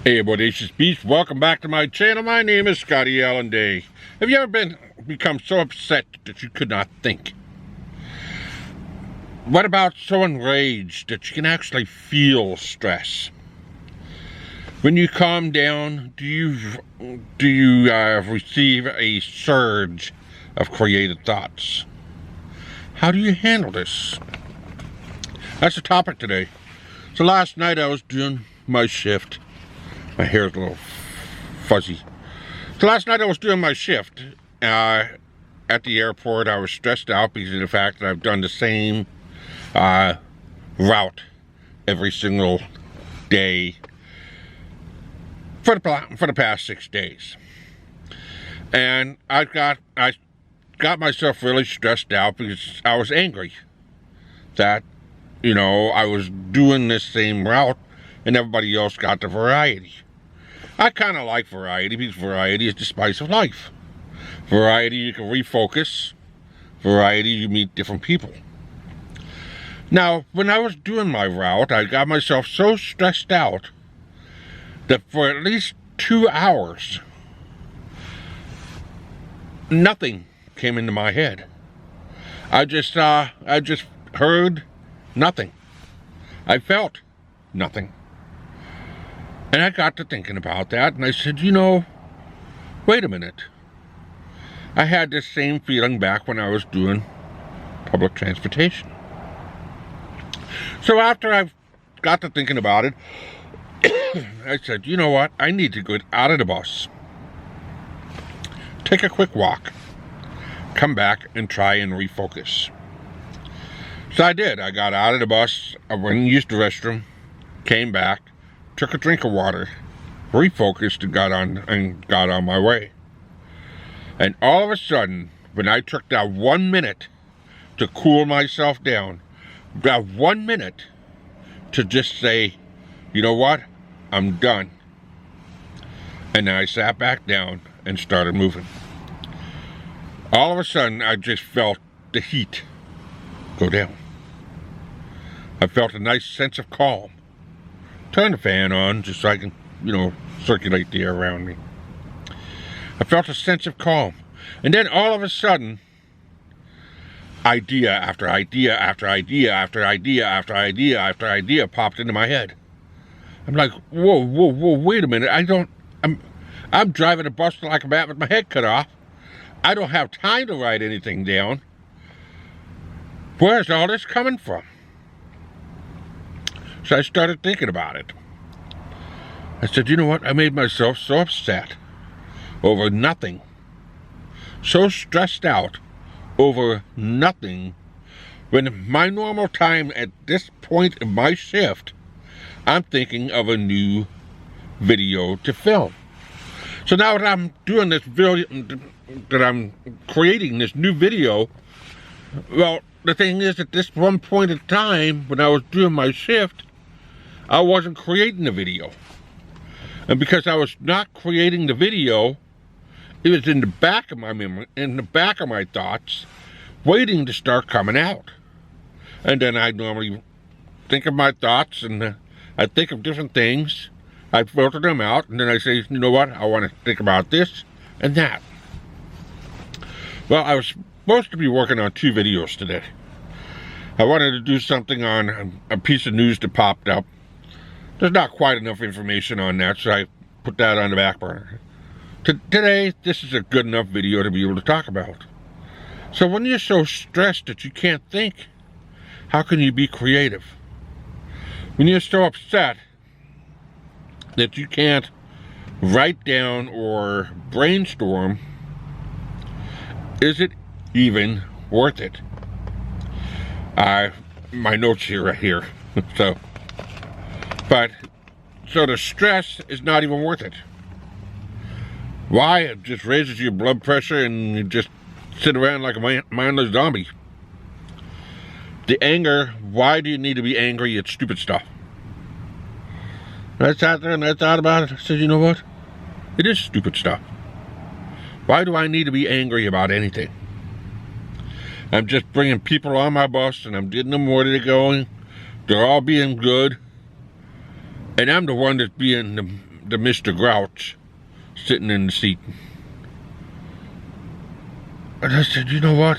Hey, Bodacious Beast, welcome back to my channel. My name is Scottyallenday. Have you ever become so upset that you could not think? What about so enraged that you can actually feel stress? When you calm down, do you receive a surge of creative thoughts? How do you handle this? That's the topic today. So last night I was doing my shift. My hair's a little fuzzy. So last night I was doing my shift at the airport. I was stressed out because of the fact that I've done the same route every single day for the past 6 days. And I got myself really stressed out because I was angry that, I was doing this same route and everybody else got the variety. I kind of like variety because variety is the spice of life. Variety, you can refocus. Variety, you meet different people. Now, when I was doing my route, I got myself so stressed out that for at least 2 hours, nothing came into my head. I just heard nothing. I felt nothing. And I got to thinking about that, and I said, wait a minute. I had this same feeling back when I was doing public transportation. So after I got to thinking about it, I said, you know what? I need to get out of the bus, take a quick walk, come back and try and refocus. So I did. I got out of the bus, I went and used the restroom, came back, took a drink of water, refocused, and got on my way. And all of a sudden, when I took that 1 minute to cool myself down, that 1 minute to just say, you know what, I'm done. And then I sat back down and started moving. All of a sudden, I just felt the heat go down. I felt a nice sense of calm. Turn the fan on just so I can, circulate the air around me. I felt a sense of calm. And then all of a sudden, idea after idea after idea after idea after idea after idea popped into my head. I'm like, whoa, wait a minute. I'm driving a bus like a bat with my head cut off. I don't have time to write anything down. Where's all this coming from? So I started thinking about it. I said, you know what? I made myself so upset over nothing, so stressed out over nothing, when my normal time at this point in my shift, I'm thinking of a new video to film. So now that I'm doing this video, that I'm creating this new video, well, the thing is, at this one point in time, when I was doing my shift, I wasn't creating the video. And because I was not creating the video, it was in the back of my memory, in the back of my thoughts, waiting to start coming out. And then I normally think of my thoughts, and I think of different things. I filter them out, and then I say, you know what, I want to think about this and that. Well, I was supposed to be working on 2 videos today. I wanted to do something on a piece of news that popped up. There's not quite enough information on that, so I put that on the back burner. Today, this is a good enough video to be able to talk about. So when you're so stressed that you can't think, how can you be creative? When you're so upset that you can't write down or brainstorm, is it even worth it? My notes here right here. So the stress is not even worth it. Why? It just raises your blood pressure and you just sit around like a mindless zombie. The anger, why do you need to be angry at stupid stuff? I sat there and I thought about it. I said, you know what? It is stupid stuff. Why do I need to be angry about anything? I'm just bringing people on my bus and I'm getting them where they're going. They're all being good. And I'm the one that's being the Mr. Grouch sitting in the seat. And I said, you know what?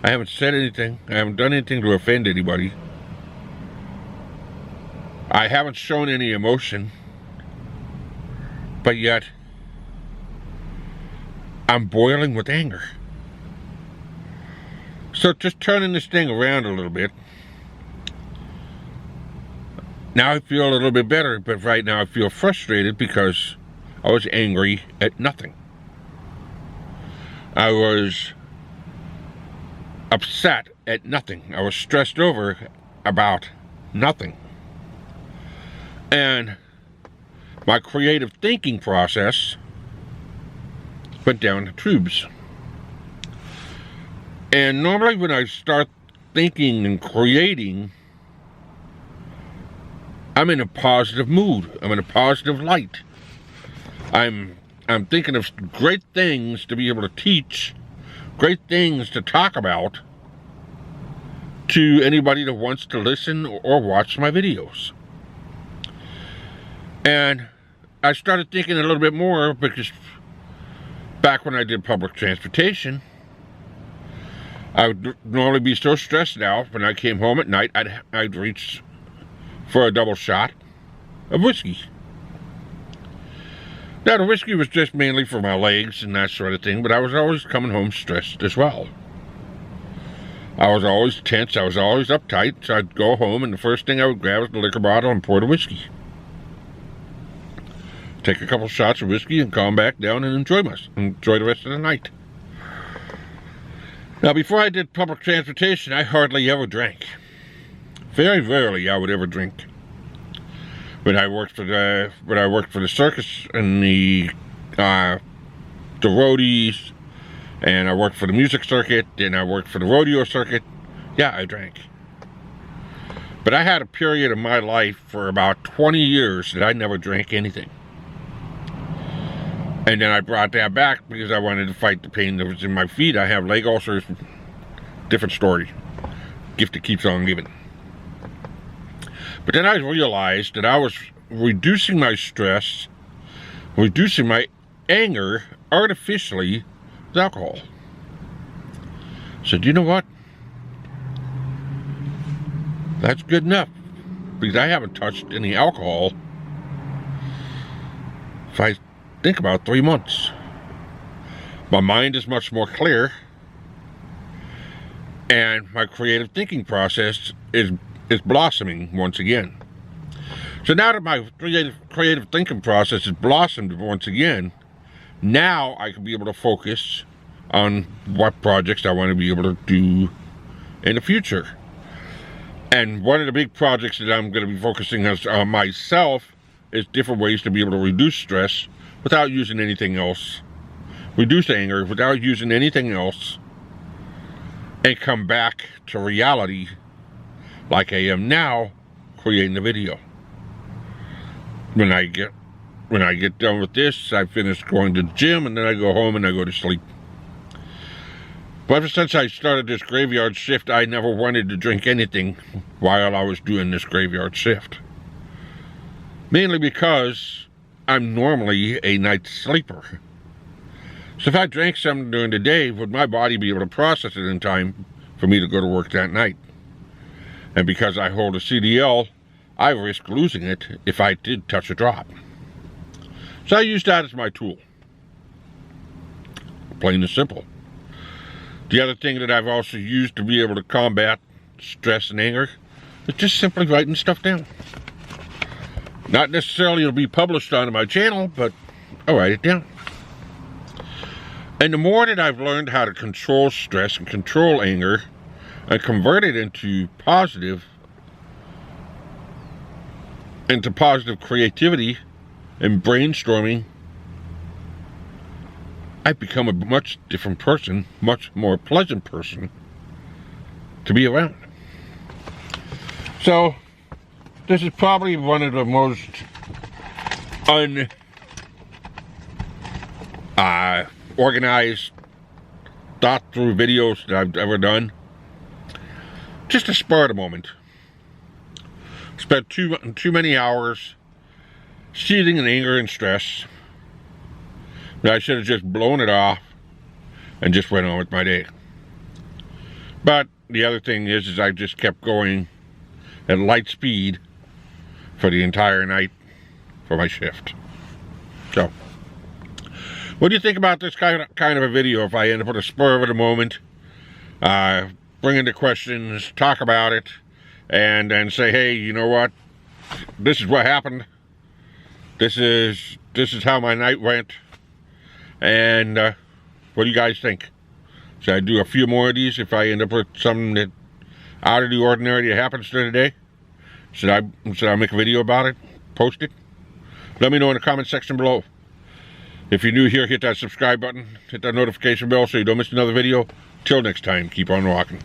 I haven't said anything. I haven't done anything to offend anybody. I haven't shown any emotion. But yet, I'm boiling with anger. So just turning this thing around a little bit. Now I feel a little bit better, but right now I feel frustrated because I was angry at nothing. I was upset at nothing. I was stressed over about nothing. And my creative thinking process went down the tubes. And normally when I start thinking and creating, I'm in a positive mood. I'm in a positive light. I'm thinking of great things to be able to teach, great things to talk about to anybody that wants to listen or watch my videos. And I started thinking a little bit more because back when I did public transportation, I would normally be so stressed out when I came home at night, I'd reach for a double shot of whiskey. Now, the whiskey was just mainly for my legs and that sort of thing, but I was always coming home stressed as well. I was always tense, I was always uptight, so I'd go home and the first thing I would grab was the liquor bottle and pour the whiskey. Take a couple shots of whiskey and calm back down and enjoy the rest of the night. Now, before I did public transportation, I hardly ever drank. Very rarely I would ever drink. When I worked for the circus and the roadies, and I worked for the music circuit, and I worked for the rodeo circuit, yeah, I drank. But I had a period of my life for about 20 years that I never drank anything. And then I brought that back because I wanted to fight the pain that was in my feet. I have leg ulcers. Different story. Gift that keeps on giving. But then I realized that I was reducing my stress, reducing my anger artificially with alcohol. I said, you know what? That's good enough. Because I haven't touched any alcohol if I think about 3 months. My mind is much more clear, and my creative thinking process is blossoming once again. So now that my creative thinking process has blossomed once again, now I can be able to focus on what projects I want to be able to do in the future. And one of the big projects that I'm going to be focusing on myself is different ways to be able to reduce stress without using anything else. Reduce anger without using anything else. And come back to reality like I am now, creating the video. When I get done with this, I finish going to the gym, and then I go home and I go to sleep. But ever since I started this graveyard shift, I never wanted to drink anything while I was doing this graveyard shift. Mainly because I'm normally a night sleeper. So if I drank something during the day, would my body be able to process it in time for me to go to work that night? And because I hold a CDL, I risk losing it if I did touch a drop. So I use that as my tool. Plain and simple. The other thing that I've also used to be able to combat stress and anger is just simply writing stuff down. Not necessarily it'll be published on my channel, but I'll write it down. And the more that I've learned how to control stress and control anger and convert it into positive creativity and brainstorming, I've become a much different person, much more pleasant person to be around. So, this is probably one of the most organized, thought-through videos that I've ever done. Just a spur of the moment. Spent too many hours seething in anger and stress. I should have just blown it off and just went on with my day. But the other thing is I just kept going at light speed for the entire night for my shift. So, what do you think about this kind of a video if I end up with a spur of the moment, bring into questions, talk about it, and then say, hey, you know what? This is what happened. This is how my night went. And what do you guys think? Should I do a few more of these if I end up with something that out of the ordinary that happens during the day? Should I make a video about it? Post it? Let me know in the comment section below. If you're new here, hit that subscribe button, hit that notification bell so you don't miss another video. Till next time, keep on walking.